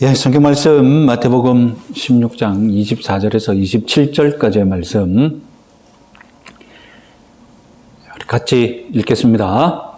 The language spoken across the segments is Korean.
예, 성경 말씀 마태복음 16장 24절에서 27절까지의 말씀 같이 읽겠습니다.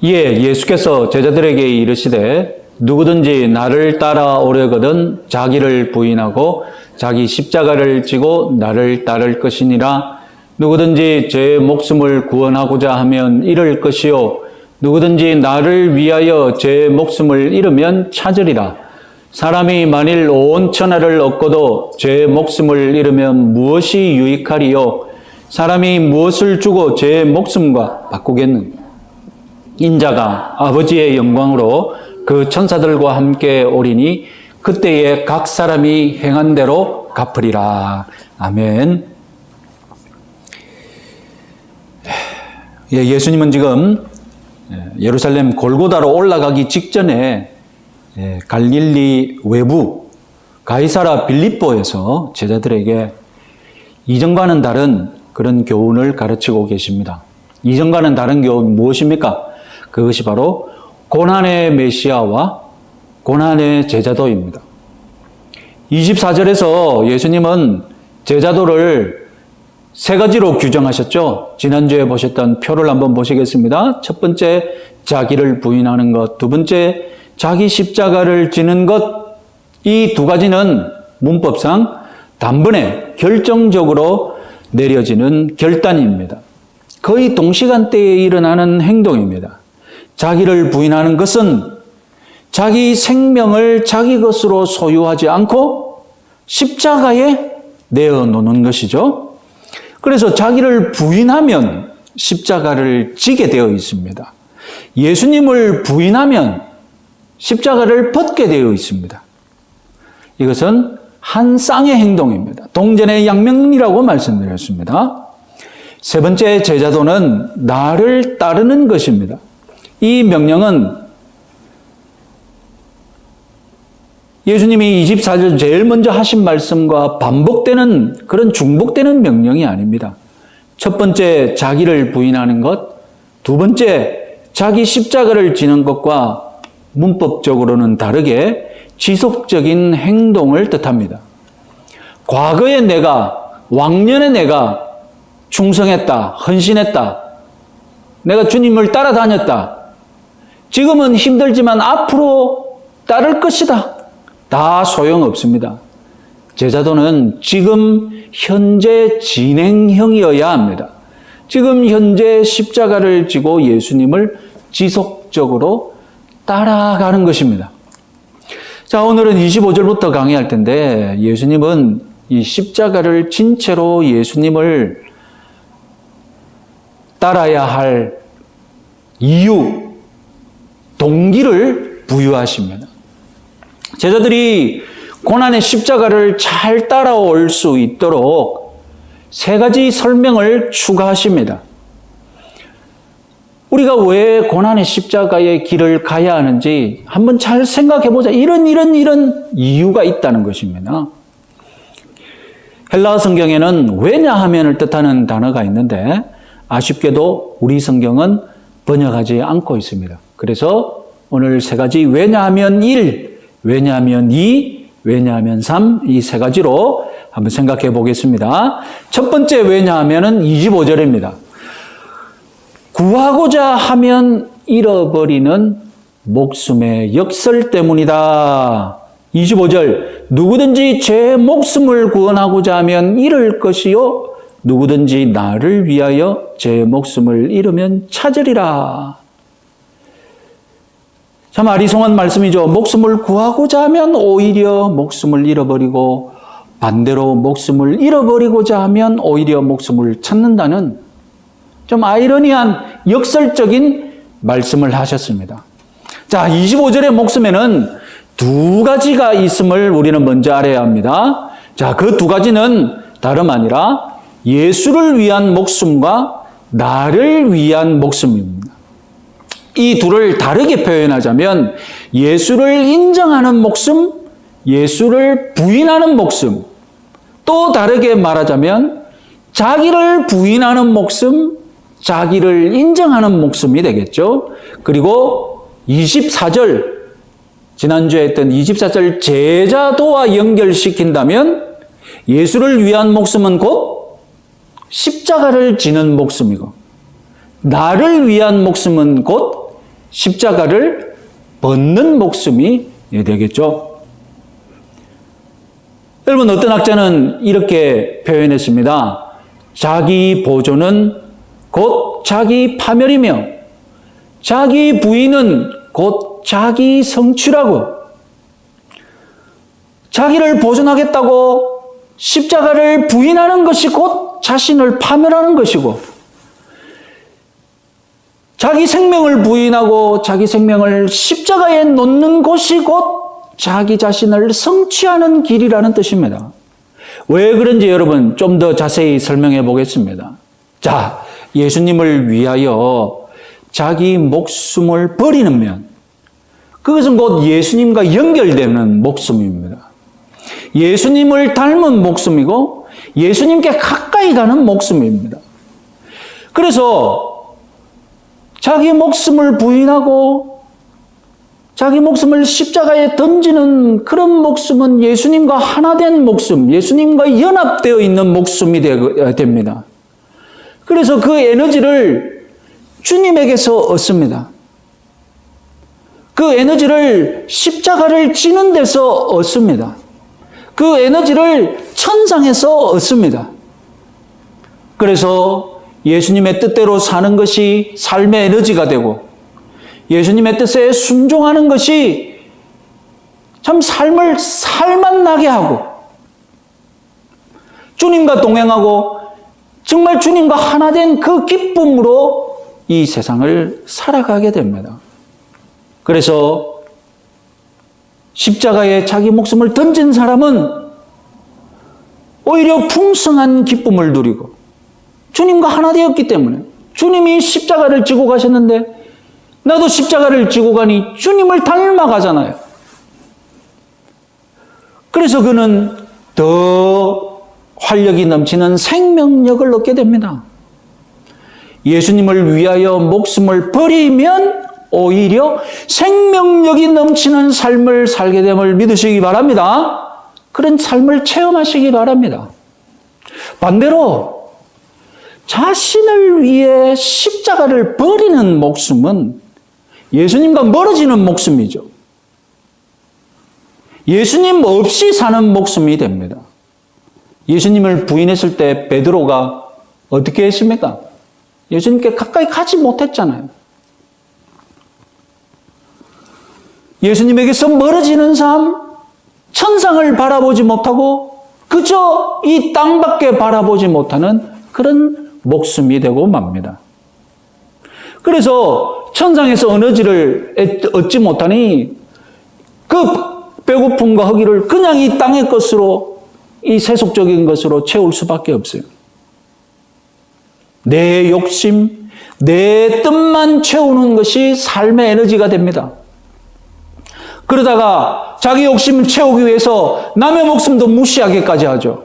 이에 예수께서 제자들에게 이르시되 누구든지 나를 따라오려거든 자기를 부인하고 자기 십자가를 지고 나를 따를 것이니라. 누구든지 제 목숨을 구원하고자 하면 잃을 것이요 누구든지 나를 위하여 제 목숨을 잃으면 찾으리라. 사람이 만일 온 천하를 얻고도 제 목숨을 잃으면 무엇이 유익하리요? 사람이 무엇을 주고 제 목숨과 바꾸겠는가? 인자가 아버지의 영광으로 그 천사들과 함께 오리니 그때에 각 사람이 행한 대로 갚으리라. 아멘. 예수님은 지금 예루살렘 골고다로 올라가기 직전에 갈릴리 외부 가이사라 빌립보에서 제자들에게 이전과는 다른 그런 교훈을 가르치고 계십니다. 이전과는 다른 교훈 무엇입니까? 그것이 바로 고난의 메시아와 고난의 제자도입니다. 24절에서 예수님은 제자도를 세 가지로 규정하셨죠. 지난주에 보셨던 표를 한번 보시겠습니다. 첫 번째, 자기를 부인하는 것. 두 번째, 자기 십자가를 지는 것. 이 두 가지는 문법상 단번에 결정적으로 내려지는 결단입니다. 거의 동시간대에 일어나는 행동입니다. 자기를 부인하는 것은 자기 생명을 자기 것으로 소유하지 않고 십자가에 내어놓는 것이죠. 그래서 자기를 부인하면 십자가를 지게 되어 있습니다. 예수님을 부인하면 십자가를 벗게 되어 있습니다. 이것은 한 쌍의 행동입니다. 동전의 양면이라고 말씀드렸습니다. 세 번째 제자도는 나를 따르는 것입니다. 이 명령은 예수님이 24절 제일 먼저 하신 말씀과 반복되는 그런 중복되는 명령이 아닙니다. 첫 번째 자기를 부인하는 것, 두 번째 자기 십자가를 지는 것과 문법적으로는 다르게 지속적인 행동을 뜻합니다. 과거에 내가, 왕년에 내가 충성했다, 헌신했다, 내가 주님을 따라다녔다, 지금은 힘들지만 앞으로 따를 것이다. 다 소용없습니다. 제자도는 지금 현재 진행형이어야 합니다. 지금 현재 십자가를 지고 예수님을 지속적으로 따라가는 것입니다. 자, 오늘은 25절부터 강의할 텐데 예수님은 이 십자가를 진 채로 예수님을 따라야 할 이유, 동기를 부여하십니다. 제자들이 고난의 십자가를 잘 따라올 수 있도록 세 가지 설명을 추가하십니다. 우리가 왜 고난의 십자가의 길을 가야 하는지 한번 잘 생각해 보자. 이런 이유가 있다는 것입니다. 헬라어 성경에는 왜냐하면을 뜻하는 단어가 있는데 아쉽게도 우리 성경은 번역하지 않고 있습니다. 그래서 오늘 세 가지 왜냐하면 1, 왜냐하면 2, 왜냐하면 3, 이 세 가지로 한번 생각해 보겠습니다. 첫 번째 왜냐하면은 25절입니다. 구하고자 하면 잃어버리는 목숨의 역설 때문이다. 25절, 누구든지 제 목숨을 구원하고자 하면 잃을 것이요 누구든지 나를 위하여 제 목숨을 잃으면 찾으리라. 참 아리송한 말씀이죠. 목숨을 구하고자 하면 오히려 목숨을 잃어버리고 반대로 목숨을 잃어버리고자 하면 오히려 목숨을 찾는다는 좀 아이러니한 역설적인 말씀을 하셨습니다. 자, 25절의 목숨에는 두 가지가 있음을 우리는 먼저 알아야 합니다. 자, 그 두 가지는 다름 아니라 예수를 위한 목숨과 나를 위한 목숨입니다. 이 둘을 다르게 표현하자면 예수를 인정하는 목숨, 예수를 부인하는 목숨, 또 다르게 말하자면 자기를 부인하는 목숨, 자기를 인정하는 목숨이 되겠죠. 그리고 24절 지난주에 했던 24절 제자도와 연결시킨다면 예수를 위한 목숨은 곧 십자가를 지는 목숨이고 나를 위한 목숨은 곧 십자가를 벗는 목숨이 되겠죠. 여러분, 어떤 학자는 이렇게 표현했습니다. 자기 보존은 곧 자기 파멸이며 자기 부인은 곧 자기 성취라고. 자기를 보존하겠다고 십자가를 부인하는 것이 곧 자신을 파멸하는 것이고, 자기 생명을 부인하고 자기 생명을 십자가에 놓는 곳이 곧 자기 자신을 성취하는 길이라는 뜻입니다. 왜 그런지 여러분 좀 더 자세히 설명해 보겠습니다. 자, 예수님을 위하여 자기 목숨을 버리는 면, 그것은 곧 예수님과 연결되는 목숨입니다. 예수님을 닮은 목숨이고 예수님께 가까이 가는 목숨입니다. 그래서 자기 목숨을 부인하고 자기 목숨을 십자가에 던지는 그런 목숨은 예수님과 하나된 목숨, 예수님과 연합되어 있는 목숨이 됩니다. 그래서 그 에너지를 주님에게서 얻습니다. 그 에너지를 십자가를 지는 데서 얻습니다. 그 에너지를 천상에서 얻습니다. 그래서 예수님의 뜻대로 사는 것이 삶의 에너지가 되고 예수님의 뜻에 순종하는 것이 참 삶을 살맛나게 하고 주님과 동행하고 정말 주님과 하나 된 그 기쁨으로 이 세상을 살아가게 됩니다. 그래서 십자가에 자기 목숨을 던진 사람은 오히려 풍성한 기쁨을 누리고 주님과 하나 되었기 때문에 주님이 십자가를 지고 가셨는데 나도 십자가를 지고 가니 주님을 닮아가잖아요. 그래서 그는 더 활력이 넘치는 생명력을 얻게 됩니다. 예수님을 위하여 목숨을 버리면 오히려 생명력이 넘치는 삶을 살게 됨을 믿으시기 바랍니다. 그런 삶을 체험하시기 바랍니다. 반대로 자신을 위해 십자가를 버리는 목숨은 예수님과 멀어지는 목숨이죠. 예수님 없이 사는 목숨이 됩니다. 예수님을 부인했을 때 베드로가 어떻게 했습니까? 예수님께 가까이 가지 못했잖아요. 예수님에게서 멀어지는 삶, 천상을 바라보지 못하고 그저 이 땅밖에 바라보지 못하는 그런 목숨이 되고 맙니다. 그래서 천상에서 에너지를 얻지 못하니 그 배고픔과 허기를 그냥 이 땅의 것으로, 이 세속적인 것으로 채울 수밖에 없어요. 내 욕심, 내 뜻만 채우는 것이 삶의 에너지가 됩니다. 그러다가 자기 욕심을 채우기 위해서 남의 목숨도 무시하기까지 하죠.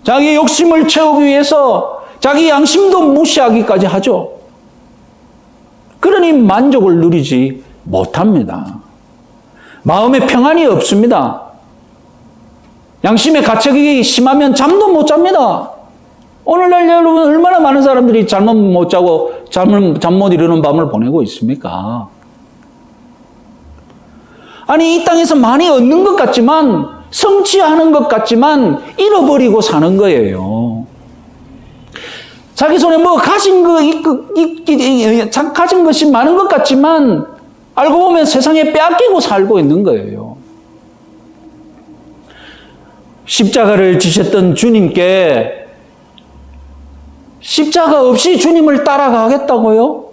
자기 욕심을 채우기 위해서 자기 양심도 무시하기까지 하죠. 그러니 만족을 누리지 못합니다. 마음에 평안이 없습니다. 양심의 가책이 심하면 잠도 못 잡니다. 오늘날 여러분 얼마나 많은 사람들이 잠 못 자고 잠 못 이루는 밤을 보내고 있습니까? 아니, 이 땅에서 많이 얻는 것 같지만, 성취하는 것 같지만 잃어버리고 사는 거예요. 자기 손에 뭐 가진 것이 많은 것 같지만 알고 보면 세상에 빼앗기고 살고 있는 거예요. 십자가를 지셨던 주님께 십자가 없이 주님을 따라가겠다고요?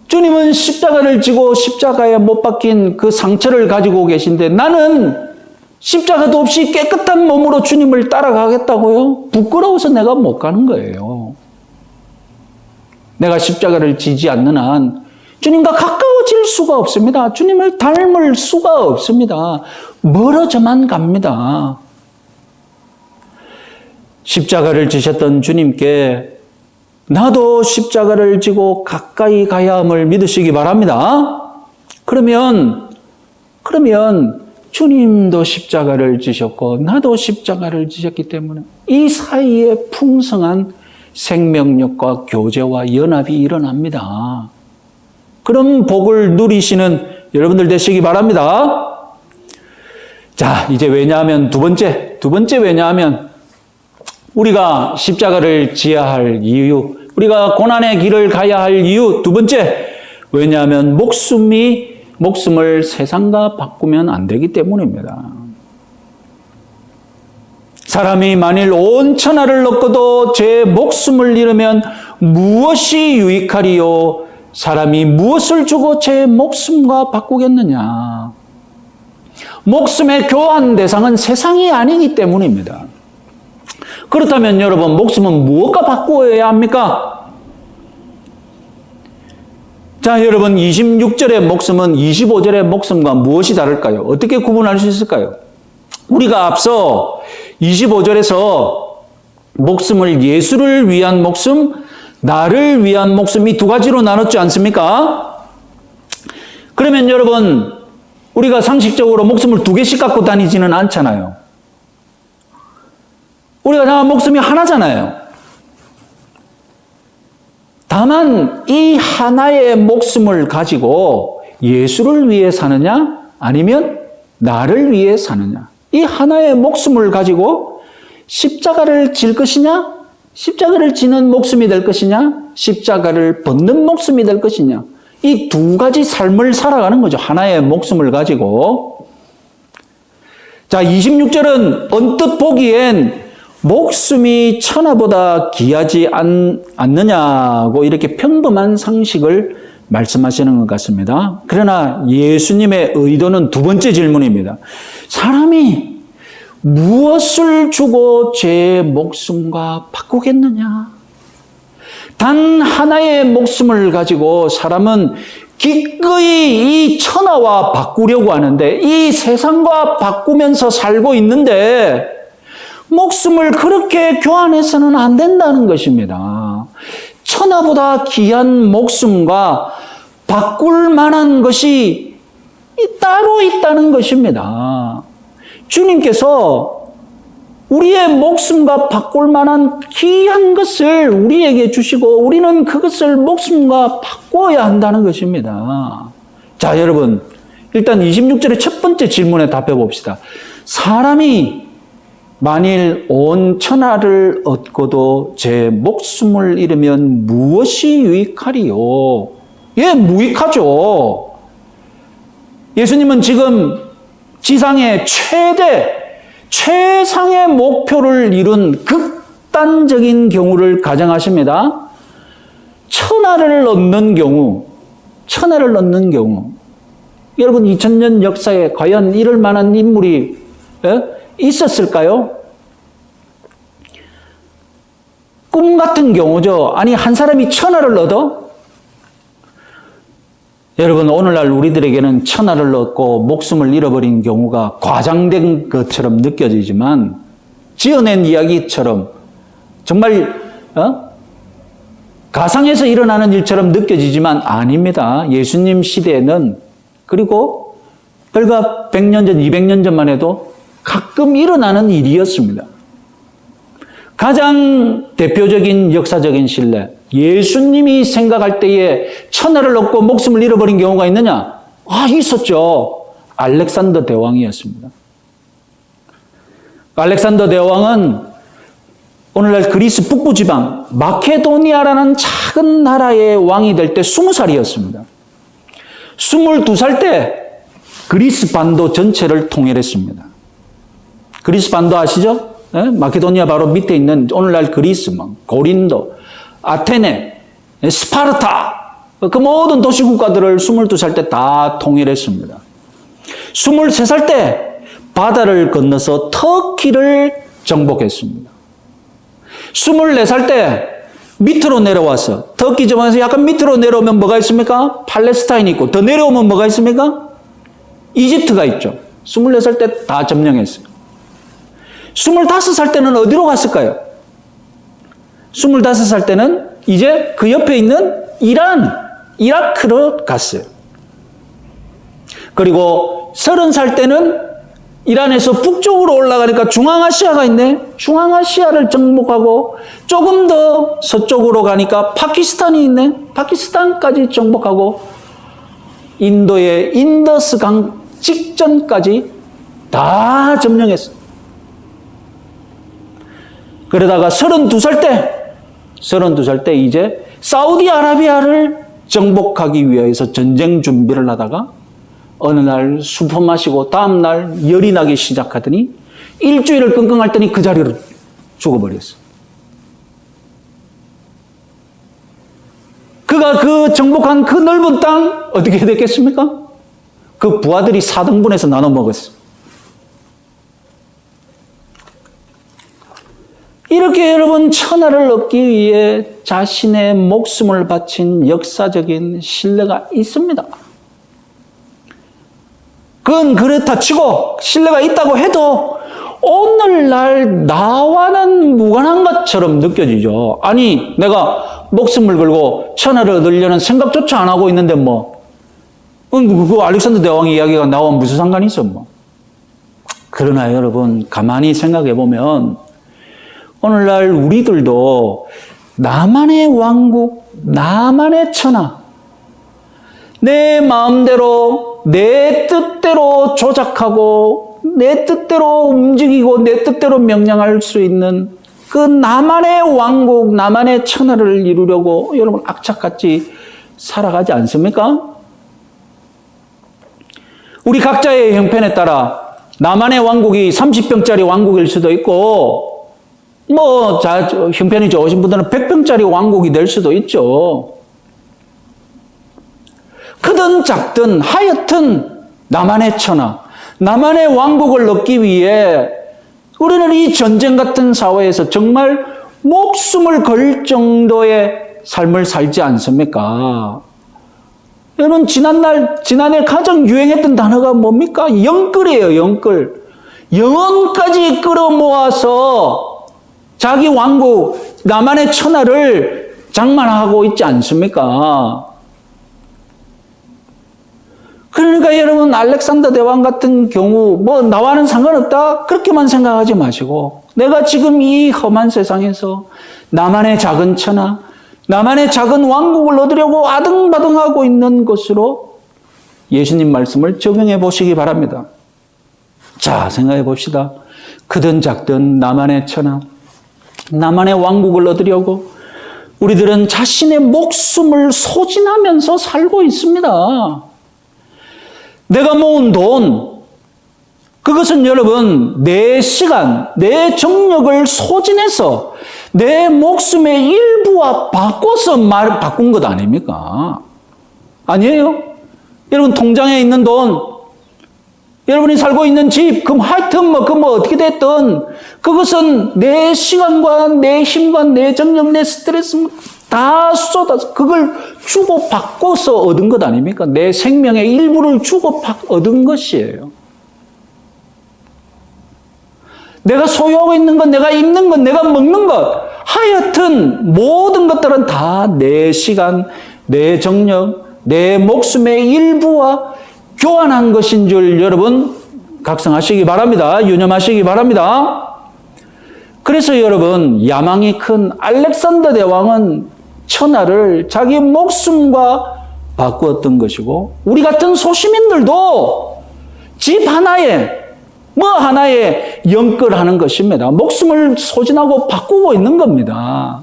주님은 십자가를 지고 십자가에 못 박힌 그 상처를 가지고 계신데 나는 십자가도 없이 깨끗한 몸으로 주님을 따라가겠다고요? 부끄러워서 내가 못 가는 거예요. 내가 십자가를 지지 않는 한 주님과 가까워질 수가 없습니다. 주님을 닮을 수가 없습니다. 멀어져만 갑니다. 십자가를 지셨던 주님께 나도 십자가를 지고 가까이 가야 함을 믿으시기 바랍니다. 그러면 주님도 십자가를 지셨고 나도 십자가를 지셨기 때문에 이 사이에 풍성한 생명력과 교제와 연합이 일어납니다. 그런 복을 누리시는 여러분들 되시기 바랍니다. 자, 이제 왜냐하면 두 번째 왜냐하면 우리가 십자가를 지어야 할 이유, 우리가 고난의 길을 가야 할 이유 두 번째, 왜냐하면 목숨을 세상과 바꾸면 안 되기 때문입니다. 사람이 만일 온 천하를 얻고도 제 목숨을 잃으면 무엇이 유익하리요? 사람이 무엇을 주고 제 목숨과 바꾸겠느냐? 목숨의 교환 대상은 세상이 아니기 때문입니다. 그렇다면 여러분, 목숨은 무엇과 바꾸어야 합니까? 자, 여러분, 26절의 목숨은 25절의 목숨과 무엇이 다를까요? 어떻게 구분할 수 있을까요? 우리가 앞서 25절에서 목숨을 예수를 위한 목숨, 나를 위한 목숨 이 두 가지로 나눴지 않습니까? 그러면 여러분, 우리가 상식적으로 목숨을 두 개씩 갖고 다니지는 않잖아요. 우리가 다 목숨이 하나잖아요. 다만 이 하나의 목숨을 가지고 예수를 위해 사느냐 아니면 나를 위해 사느냐, 이 하나의 목숨을 가지고 십자가를 질 것이냐, 십자가를 지는 목숨이 될 것이냐, 십자가를 벗는 목숨이 될 것이냐, 이 두 가지 삶을 살아가는 거죠. 하나의 목숨을 가지고. 자, 26절은 언뜻 보기엔 목숨이 천하보다 귀하지 않느냐고 이렇게 평범한 상식을 말씀하시는 것 같습니다. 그러나 예수님의 의도는 두 번째 질문입니다. 사람이 무엇을 주고 제 목숨과 바꾸겠느냐? 단 하나의 목숨을 가지고 사람은 기꺼이 이 천하와 바꾸려고 하는데, 이 세상과 바꾸면서 살고 있는데 목숨을 그렇게 교환해서는 안 된다는 것입니다. 천하보다 귀한 목숨과 바꿀 만한 것이 따로 있다는 것입니다. 주님께서 우리의 목숨과 바꿀 만한 귀한 것을 우리에게 주시고 우리는 그것을 목숨과 바꿔야 한다는 것입니다. 자, 여러분, 일단 26절의 첫 번째 질문에 답해 봅시다. 사람이 만일 온 천하를 얻고도 제 목숨을 잃으면 무엇이 유익하리요? 예, 무익하죠. 예수님은 지금 지상의 최상의 목표를 이룬 극단적인 경우를 가정하십니다. 천하를 얻는 경우. 여러분, 2000년 역사에 과연 이럴 만한 인물이 있었을까요? 꿈 같은 경우죠. 아니, 한 사람이 천하를 얻어? 여러분, 오늘날 우리들에게는 천하를 얻고 목숨을 잃어버린 경우가 과장된 것처럼 느껴지지만, 지어낸 이야기처럼 정말 가상에서 일어나는 일처럼 느껴지지만 아닙니다. 예수님 시대에는, 그리고 불과 100년 전, 200년 전만 해도 가끔 일어나는 일이었습니다. 가장 대표적인 역사적인 신뢰, 예수님이 생각할 때에 천하를 얻고 목숨을 잃어버린 경우가 있느냐? 있었죠. 알렉산더 대왕이었습니다. 알렉산더 대왕은 오늘날 그리스 북부 지방 마케도니아라는 작은 나라의 왕이 될 때 20살이었습니다. 22살 때 그리스 반도 전체를 통일했습니다. 그리스 반도 아시죠? 네? 마케도니아 바로 밑에 있는 오늘날 그리스, 고린도, 아테네, 스파르타, 그 모든 도시국가들을 22살 때 다 통일했습니다. 23살 때 바다를 건너서 터키를 정복했습니다. 24살 때 밑으로 내려와서, 터키 지방에서 약간 밑으로 내려오면 뭐가 있습니까? 팔레스타인이 있고, 더 내려오면 뭐가 있습니까? 이집트가 있죠. 24살 때 다 점령했어요. 25살 때는 어디로 갔을까요? 25살 때는 이제 그 옆에 있는 이라크로 갔어요. 그리고 30살 때는 이란에서 북쪽으로 올라가니까 중앙아시아가 있네. 중앙아시아를 정복하고 조금 더 서쪽으로 가니까 파키스탄이 있네. 파키스탄까지 정복하고 인도의 인더스강 직전까지 다 점령했어. 그러다가 32살 때 이제 사우디아라비아를 정복하기 위해서 전쟁 준비를 하다가 어느 날 술 마시고 다음 날 열이 나기 시작하더니 일주일을 끙끙 앓더니 그 자리로 죽어버렸어. 그가 그 정복한 그 넓은 땅 어떻게 됐겠습니까? 그 부하들이 4등분해서 나눠 먹었어. 이렇게 여러분 천하를 얻기 위해 자신의 목숨을 바친 역사적인 신뢰가 있습니다. 그건 그렇다 치고 신뢰가 있다고 해도 오늘날 나와는 무관한 것처럼 느껴지죠. 아니 내가 목숨을 걸고 천하를 얻으려는 생각조차 안 하고 있는데 그 알렉산더 대왕의 이야기가 나와 무슨 상관이 있어 그러나 여러분 가만히 생각해 보면 오늘날 우리들도 나만의 왕국, 나만의 천하, 내 마음대로, 내 뜻대로 조작하고, 내 뜻대로 움직이고, 내 뜻대로 명령할 수 있는 그 나만의 왕국, 나만의 천하를 이루려고 여러분 악착같이 살아가지 않습니까? 우리 각자의 형편에 따라 나만의 왕국이 30평짜리 왕국일 수도 있고, 형편이 좋으신 분들은 100평짜리 왕국이 될 수도 있죠. 크든 작든 하여튼 나만의 천하, 나만의 왕국을 얻기 위해 우리는 이 전쟁 같은 사회에서 정말 목숨을 걸 정도의 삶을 살지 않습니까? 여러분 지난해 가장 유행했던 단어가 뭡니까? 영끌이에요. 영끌. 영혼까지 끌어모아서 자기 왕국, 나만의 천하를 장만하고 있지 않습니까? 그러니까 여러분 알렉산더 대왕 같은 경우 나와는 상관없다 그렇게만 생각하지 마시고 내가 지금 이 험한 세상에서 나만의 작은 천하, 나만의 작은 왕국을 얻으려고 아등바등하고 있는 것으로 예수님 말씀을 적용해 보시기 바랍니다. 자, 생각해 봅시다. 크든 작든 나만의 천하, 나만의 왕국을 얻으려고 우리들은 자신의 목숨을 소진하면서 살고 있습니다. 내가 모은 돈, 그것은 여러분 내 시간, 내 정력을 소진해서 내 목숨의 일부와 바꿔서 바꾼 것 아닙니까? 아니에요? 여러분 통장에 있는 돈, 여러분이 살고 있는 집, 하여튼 어떻게 됐든 그것은 내 시간과 내 힘과 내 정력, 내 스트레스 다 쏟아서 그걸 주고 바꿔서 얻은 것 아닙니까? 내 생명의 일부를 주고 얻은 것이에요. 내가 소유하고 있는 것, 내가 입는 것, 내가 먹는 것, 하여튼 모든 것들은 다 내 시간, 내 정력, 내 목숨의 일부와 교환한 것인 줄 여러분 각성하시기 바랍니다. 유념하시기 바랍니다. 그래서 여러분 야망이 큰 알렉산더 대왕은 천하를 자기 목숨과 바꾸었던 것이고 우리 같은 소시민들도 집 하나에 하나에 영끌하는 것입니다. 목숨을 소진하고 바꾸고 있는 겁니다.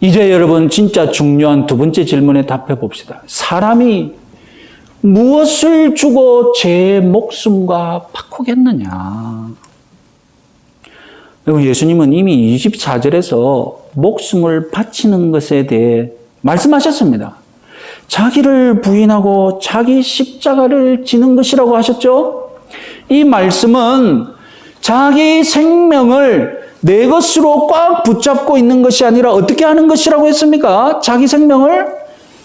이제 여러분 진짜 중요한 두 번째 질문에 답해 봅시다. 사람이 무엇을 주고 제 목숨과 바꾸겠느냐? 여러분 예수님은 이미 24절에서 목숨을 바치는 것에 대해 말씀하셨습니다. 자기를 부인하고 자기 십자가를 지는 것이라고 하셨죠? 이 말씀은 자기 생명을 내 것으로 꽉 붙잡고 있는 것이 아니라 어떻게 하는 것이라고 했습니까? 자기 생명을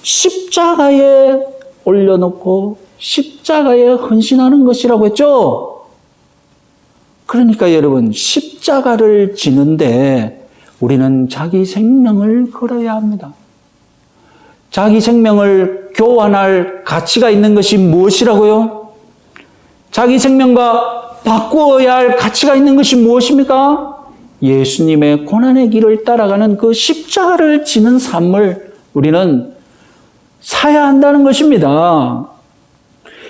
십자가에 올려놓고 십자가에 헌신하는 것이라고 했죠? 그러니까 여러분 십자가를 지는데 우리는 자기 생명을 걸어야 합니다. 자기 생명을 교환할 가치가 있는 것이 무엇이라고요? 자기 생명과 바꾸어야 할 가치가 있는 것이 무엇입니까? 예수님의 고난의 길을 따라가는 그 십자가를 지는 삶을 우리는 사야 한다는 것입니다.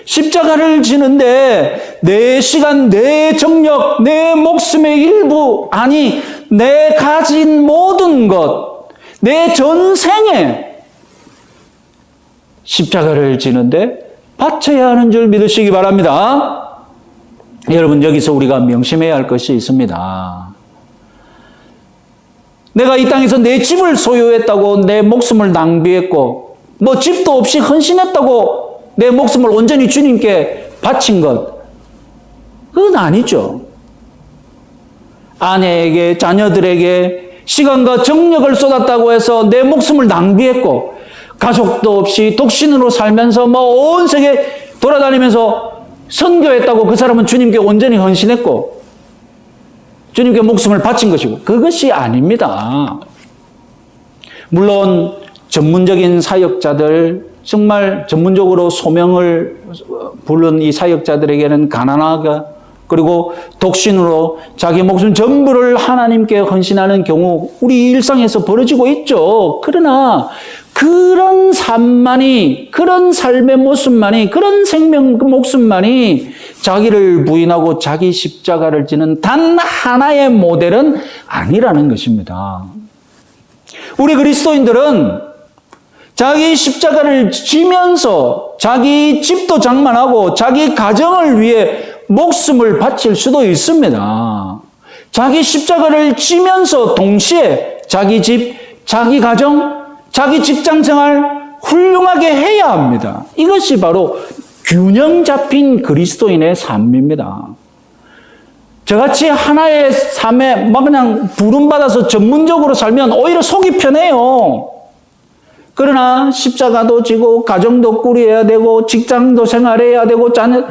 십자가를 지는데 내 시간, 내 정력, 내 목숨의 일부, 아니 내 가진 모든 것, 내 전생에 십자가를 지는데 바쳐야 하는 줄 믿으시기 바랍니다. 여러분, 여기서 우리가 명심해야 할 것이 있습니다. 내가 이 땅에서 내 집을 소유했다고 내 목숨을 낭비했고, 뭐 집도 없이 헌신했다고 내 목숨을 온전히 주님께 바친 것, 그건 아니죠. 아내에게, 자녀들에게 시간과 정력을 쏟았다고 해서 내 목숨을 낭비했고, 가족도 없이 독신으로 살면서 뭐 온 세계 돌아다니면서 선교했다고 그 사람은 주님께 온전히 헌신했고 주님께 목숨을 바친 것이고, 그것이 아닙니다. 물론 전문적인 사역자들, 정말 전문적으로 소명을 부른 이 사역자들에게는 가난하게, 그리고 독신으로 자기 목숨 전부를 하나님께 헌신하는 경우 우리 일상에서 벌어지고 있죠. 그러나 그런 삶만이, 그런 삶의 모습만이, 그런 생명 목숨만이 자기를 부인하고 자기 십자가를 지는 단 하나의 모델은 아니라는 것입니다. 우리 그리스도인들은 자기 십자가를 지면서 자기 집도 장만하고 자기 가정을 위해 목숨을 바칠 수도 있습니다. 자기 십자가를 지면서 동시에 자기 집, 자기 가정, 자기 직장 생활 훌륭하게 해야 합니다. 이것이 바로 균형 잡힌 그리스도인의 삶입니다. 저같이 하나의 삶에 막 그냥 부름받아서 전문적으로 살면 오히려 속이 편해요. 그러나 십자가도 지고 가정도 꾸려야 되고 직장도 생활해야 되고 자녀,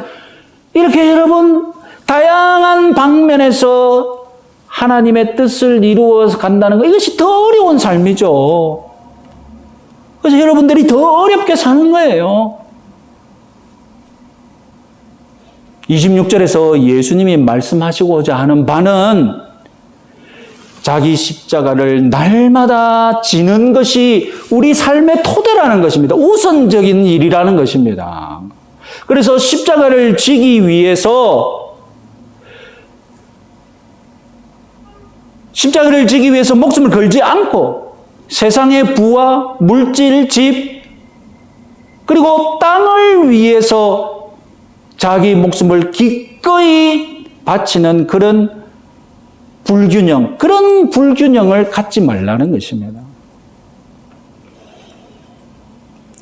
이렇게 여러분 다양한 방면에서 하나님의 뜻을 이루어서 간다는 것, 이것이 더 어려운 삶이죠. 그래서 여러분들이 더 어렵게 사는 거예요. 26절에서 예수님이 말씀하시고자 하는 바는 자기 십자가를 날마다 지는 것이 우리 삶의 토대라는 것입니다. 우선적인 일이라는 것입니다. 그래서 십자가를 지기 위해서 목숨을 걸지 않고 세상의 부와 물질, 집, 그리고 땅을 위해서 자기 목숨을 기꺼이 바치는 그런 불균형을 갖지 말라는 것입니다.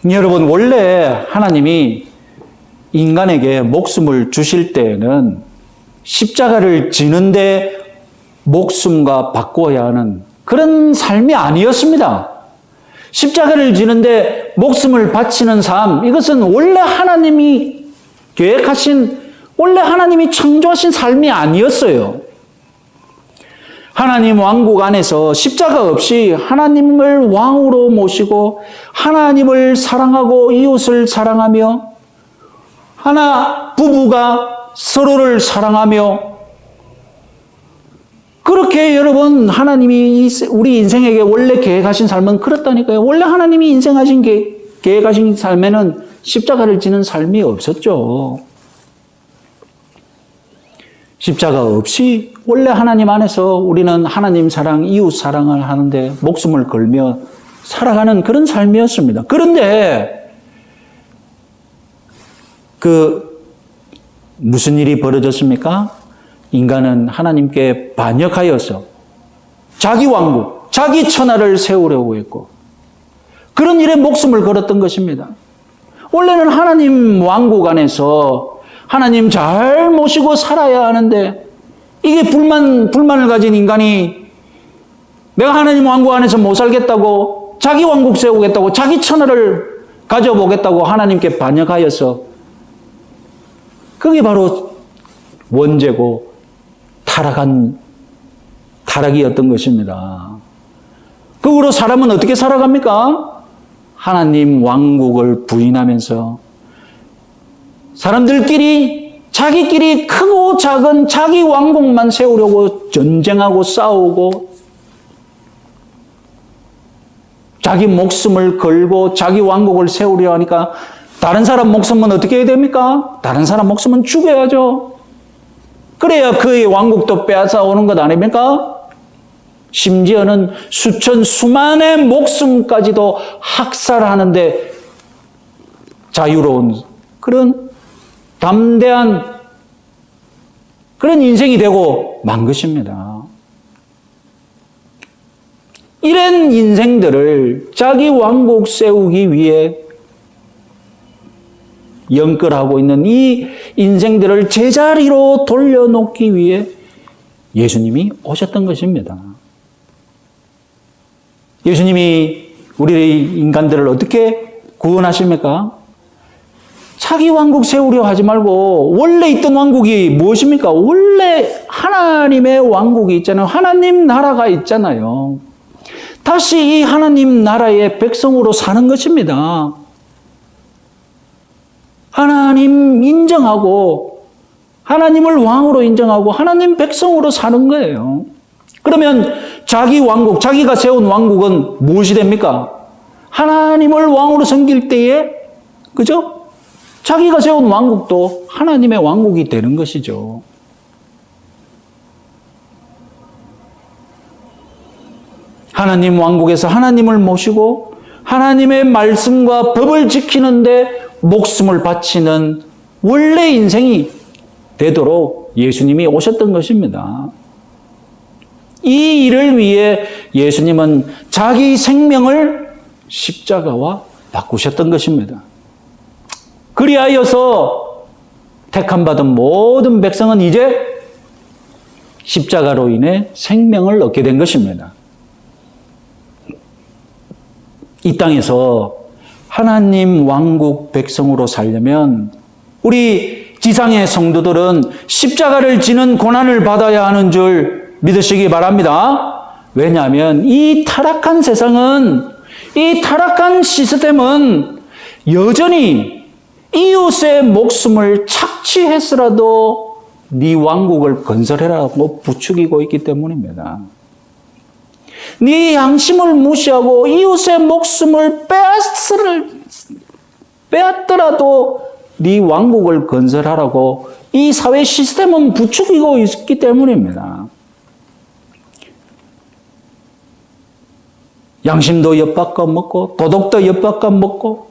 여러분, 원래 하나님이 인간에게 목숨을 주실 때에는 십자가를 지는데 목숨과 바꾸어야 하는 그런 삶이 아니었습니다. 십자가를 지는데 목숨을 바치는 삶, 이것은 원래 하나님이 계획하신, 원래 하나님이 창조하신 삶이 아니었어요. 하나님 왕국 안에서 십자가 없이 하나님을 왕으로 모시고 하나님을 사랑하고 이웃을 사랑하며 부부가 서로를 사랑하며, 그렇게 여러분 하나님이 우리 인생에게 원래 계획하신 삶은 그렇다니까요. 원래 하나님이 계획하신 삶에는 십자가를 지는 삶이 없었죠. 십자가 없이 원래 하나님 안에서 우리는 하나님 사랑, 이웃 사랑을 하는데 목숨을 걸며 살아가는 그런 삶이었습니다. 그런데 무슨 일이 벌어졌습니까? 인간은 하나님께 반역하여서 자기 왕국, 자기 천하를 세우려고 했고, 그런 일에 목숨을 걸었던 것입니다. 원래는 하나님 왕국 안에서 하나님 잘 모시고 살아야 하는데, 이게 불만을 가진 인간이 내가 하나님 왕국 안에서 못 살겠다고, 자기 왕국 세우겠다고, 자기 천하를 가져보겠다고 하나님께 반역하여서, 그게 바로 원죄고 타락이었던 것입니다. 그 후로 사람은 어떻게 살아갑니까? 하나님 왕국을 부인하면서 사람들끼리 자기끼리 크고 작은 자기 왕국만 세우려고 전쟁하고 싸우고 자기 목숨을 걸고 자기 왕국을 세우려 하니까 다른 사람 목숨은 어떻게 해야 됩니까? 다른 사람 목숨은 죽여야죠. 그래야 그의 왕국도 빼앗아 오는 것 아닙니까? 심지어는 수만의 목숨까지도 학살하는데 자유로운 그런 담대한 그런 인생이 되고 만 것입니다. 이런 인생들을 자기 왕국 세우기 위해 연끌하고 있는 이 인생들을 제자리로 돌려놓기 위해 예수님이 오셨던 것입니다. 예수님이 우리 인간들을 어떻게 구원하십니까? 자기 왕국 세우려 하지 말고 원래 있던 왕국이 무엇입니까? 원래 하나님의 왕국이 있잖아요. 하나님 나라가 있잖아요. 다시 이 하나님 나라의 백성으로 사는 것입니다. 하나님 인정하고 하나님을 왕으로 인정하고 하나님 백성으로 사는 거예요. 그러면 자기 왕국, 자기가 세운 왕국은 무엇이 됩니까? 하나님을 왕으로 섬길 때에, 그죠? 자기가 세운 왕국도 하나님의 왕국이 되는 것이죠. 하나님 왕국에서 하나님을 모시고 하나님의 말씀과 법을 지키는데 목숨을 바치는 원래 인생이 되도록 예수님이 오셨던 것입니다. 이 일을 위해 예수님은 자기 생명을 십자가와 바꾸셨던 것입니다. 그리하여서 택함받은 모든 백성은 이제 십자가로 인해 생명을 얻게 된 것입니다. 이 땅에서 하나님 왕국 백성으로 살려면 우리 지상의 성도들은 십자가를 지는 고난을 받아야 하는 줄 믿으시기 바랍니다. 왜냐하면 이 타락한 세상은, 이 타락한 시스템은 여전히 이웃의 목숨을 착취해서라도 네 왕국을 건설해라고 부추기고 있기 때문입니다. 네 양심을 무시하고 이웃의 목숨을 빼앗더라도 네 왕국을 건설하라고 이 사회 시스템은 부추기고 있기 때문입니다. 양심도 엿바꿔 먹고 도덕도 엿바꿔 먹고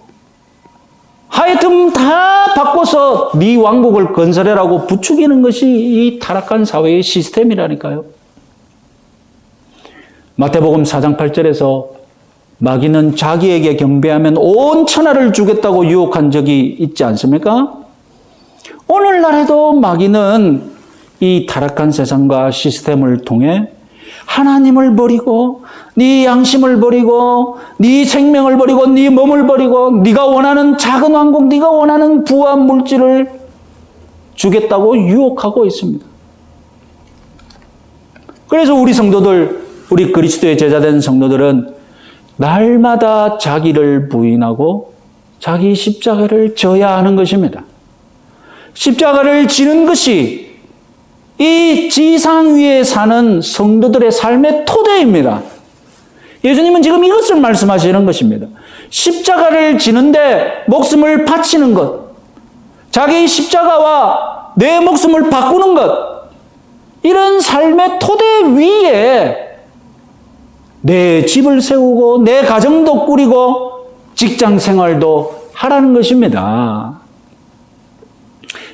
하여튼 다 바꿔서 네 왕국을 건설해라고 부추기는 것이 이 타락한 사회의 시스템이라니까요. 마태복음 4장 8절에서 마귀는 자기에게 경배하면 온 천하를 주겠다고 유혹한 적이 있지 않습니까? 오늘날에도 마귀는 이 타락한 세상과 시스템을 통해 하나님을 버리고 네 양심을 버리고 네 생명을 버리고 네 몸을 버리고 네가 원하는 작은 왕국, 네가 원하는 부와 물질을 주겠다고 유혹하고 있습니다. 그래서 우리 성도들, 우리 그리스도의 제자된 성도들은 날마다 자기를 부인하고 자기 십자가를 져야 하는 것입니다. 십자가를 지는 것이 이 지상 위에 사는 성도들의 삶의 토대입니다. 예수님은 지금 이것을 말씀하시는 것입니다. 십자가를 지는데 목숨을 바치는 것, 자기 십자가와 내 목숨을 바꾸는 것, 이런 삶의 토대 위에 내 집을 세우고 내 가정도 꾸리고 직장 생활도 하라는 것입니다.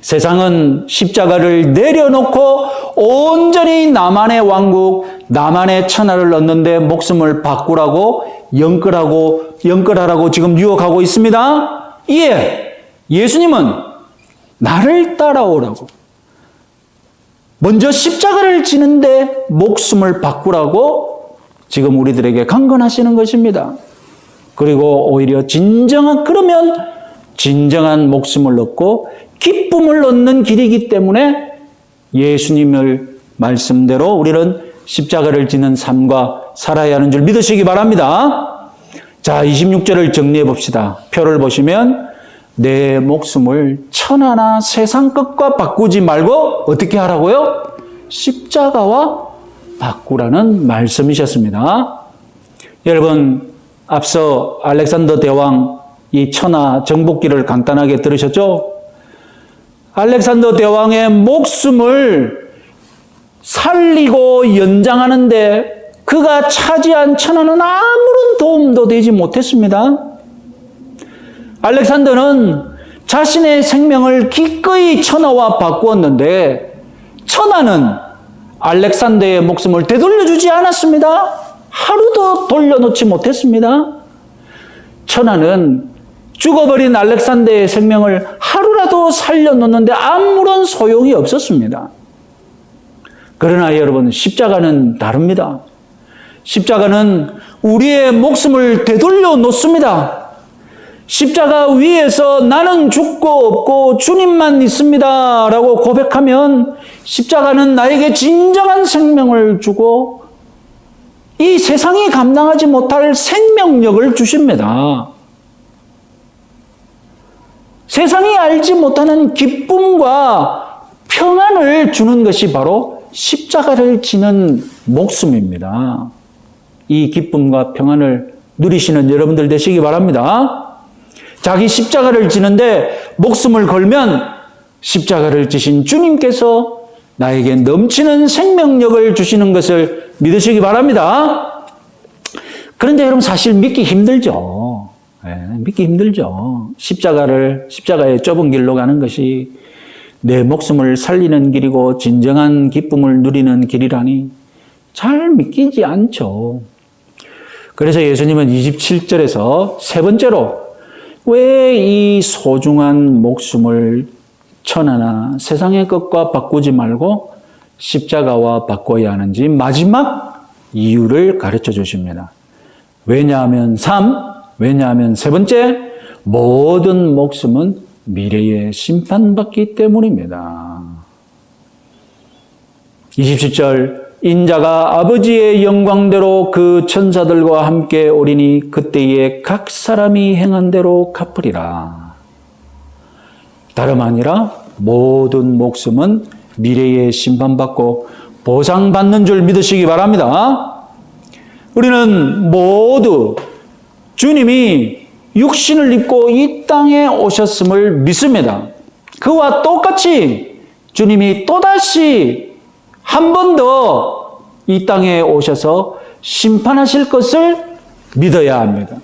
세상은 십자가를 내려놓고 온전히 나만의 왕국, 나만의 천하를 얻는데 목숨을 바꾸라고 연끌하라고 지금 유혹하고 있습니다. 이에 예수님은 나를 따라오라고, 먼저 십자가를 지는데 목숨을 바꾸라고 지금 우리들에게 강권하시는 것입니다. 그리고 오히려 그러면 진정한 목숨을 얻고 기쁨을 얻는 길이기 때문에 예수님을 말씀대로 우리는 십자가를 지는 삶과 살아야 하는 줄 믿으시기 바랍니다. 자, 26절을 정리해 봅시다. 표를 보시면 내 목숨을 천하나 세상 것과 바꾸지 말고 어떻게 하라고요? 십자가와 바꾸라는 말씀이셨습니다. 여러분, 앞서 알렉산더 대왕 이 천하 정복기를 간단하게 들으셨죠? 알렉산더 대왕의 목숨을 살리고 연장하는데 그가 차지한 천하는 아무런 도움도 되지 못했습니다. 알렉산더는 자신의 생명을 기꺼이 천하와 바꾸었는데 천하는 알렉산더의 목숨을 되돌려주지 않았습니다. 하루도 돌려놓지 못했습니다. 천하는 죽어버린 알렉산더의 생명을 하루라도 살려놓는데 아무런 소용이 없었습니다. 그러나 여러분, 십자가는 다릅니다. 십자가는 우리의 목숨을 되돌려 놓습니다. 십자가 위에서 나는 죽고 없고 주님만 있습니다 라고 고백하면 십자가는 나에게 진정한 생명을 주고 이 세상이 감당하지 못할 생명력을 주십니다. 세상이 알지 못하는 기쁨과 평안을 주는 것이 바로 십자가를 지는 목숨입니다. 이 기쁨과 평안을 누리시는 여러분들 되시기 바랍니다. 자기 십자가를 지는데 목숨을 걸면 십자가를 지신 주님께서 나에게 넘치는 생명력을 주시는 것을 믿으시기 바랍니다. 그런데 여러분, 사실 믿기 힘들죠. 믿기 힘들죠. 십자가의 좁은 길로 가는 것이 내 목숨을 살리는 길이고 진정한 기쁨을 누리는 길이라니 잘 믿기지 않죠. 그래서 예수님은 27절에서 세 번째로 왜 이 소중한 목숨을 천하나 세상의 것과 바꾸지 말고 십자가와 바꿔야 하는지 마지막 이유를 가르쳐 주십니다. 왜냐하면 세 번째, 모든 목숨은 미래에 심판받기 때문입니다. 27절, 인자가 아버지의 영광대로 그 천사들과 함께 오리니 그때에 각 사람이 행한 대로 갚으리라. 다름 아니라 모든 목숨은 미래에 심판받고 보상받는 줄 믿으시기 바랍니다. 우리는 모두 주님이 육신을 입고 이 땅에 오셨음을 믿습니다. 그와 똑같이 주님이 또다시 한 번 더 이 땅에 오셔서 심판하실 것을 믿어야 합니다.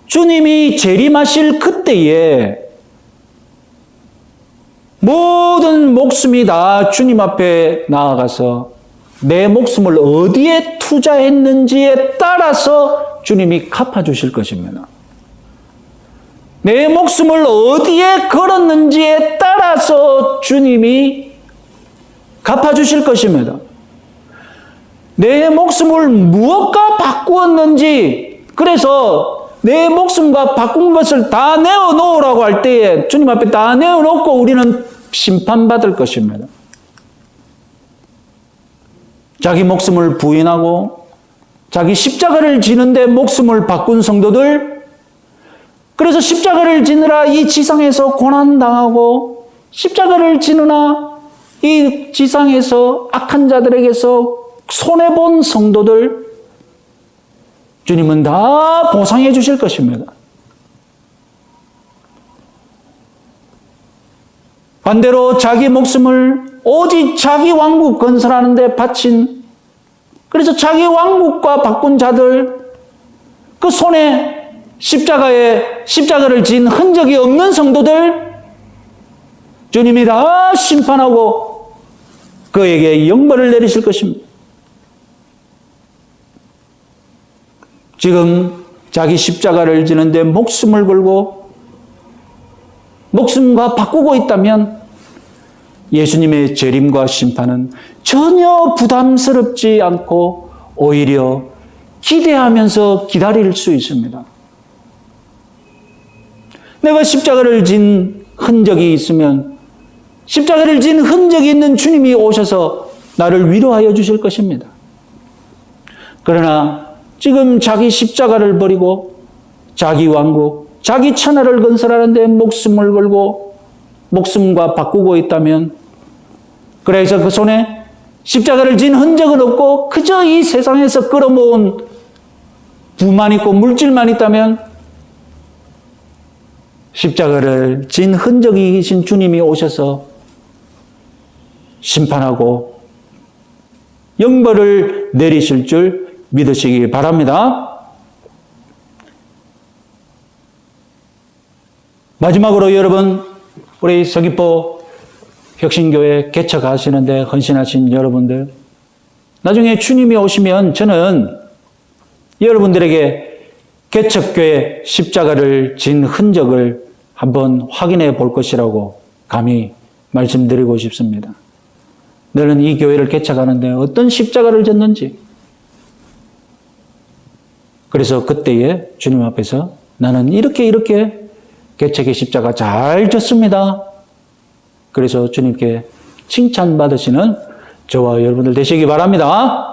주님이 재림하실 그때에 모든 목숨이 다 주님 앞에 나아가서 내 목숨을 어디에 투자했는지에 따라서 주님이 갚아주실 것입니다. 내 목숨을 어디에 걸었는지에 따라서 주님이 갚아주실 것입니다. 내 목숨을 무엇과 바꾸었는지, 그래서 내 목숨과 바꾼 것을 다 내어놓으라고 할 때에 주님 앞에 다 내어놓고 우리는 심판받을 것입니다. 자기 목숨을 부인하고 자기 십자가를 지는데 목숨을 바꾼 성도들, 그래서 십자가를 지느라 이 지상에서 고난당하고 십자가를 지느라 이 지상에서 악한 자들에게서 손해본 성도들, 주님은 다 보상해 주실 것입니다. 반대로 자기 목숨을 오직 자기 왕국 건설하는 데 바친, 그래서 자기 왕국과 바꾼 자들, 그 손에 십자가를 진 흔적이 없는 성도들, 주님이 다 심판하고 그에게 영벌을 내리실 것입니다. 지금 자기 십자가를 지는데 목숨을 걸고 목숨과 바꾸고 있다면 예수님의 재림과 심판은 전혀 부담스럽지 않고 오히려 기대하면서 기다릴 수 있습니다. 내가 십자가를 진 흔적이 있으면 십자가를 진 흔적이 있는 주님이 오셔서 나를 위로하여 주실 것입니다. 그러나 지금 자기 십자가를 버리고 자기 왕국, 자기 천하를 건설하는데 목숨을 걸고 목숨과 바꾸고 있다면, 그래서 그 손에 십자가를 진 흔적은 없고 그저 이 세상에서 끌어모은 부만 있고 물질만 있다면, 십자가를 진 흔적이 계신 주님이 오셔서 심판하고 영벌을 내리실 줄 믿으시기 바랍니다. 마지막으로 여러분, 우리 서귀포 혁신교회 개척하시는데 헌신하신 여러분들, 나중에 주님이 오시면 저는 여러분들에게 개척교회 십자가를 진 흔적을 한번 확인해 볼 것이라고 감히 말씀드리고 싶습니다. 너는 이 교회를 개척하는데 어떤 십자가를 졌는지. 그래서 그때에 주님 앞에서 나는 이렇게 개척의 십자가 잘 졌습니다. 그래서 주님께 칭찬받으시는 저와 여러분들 되시기 바랍니다.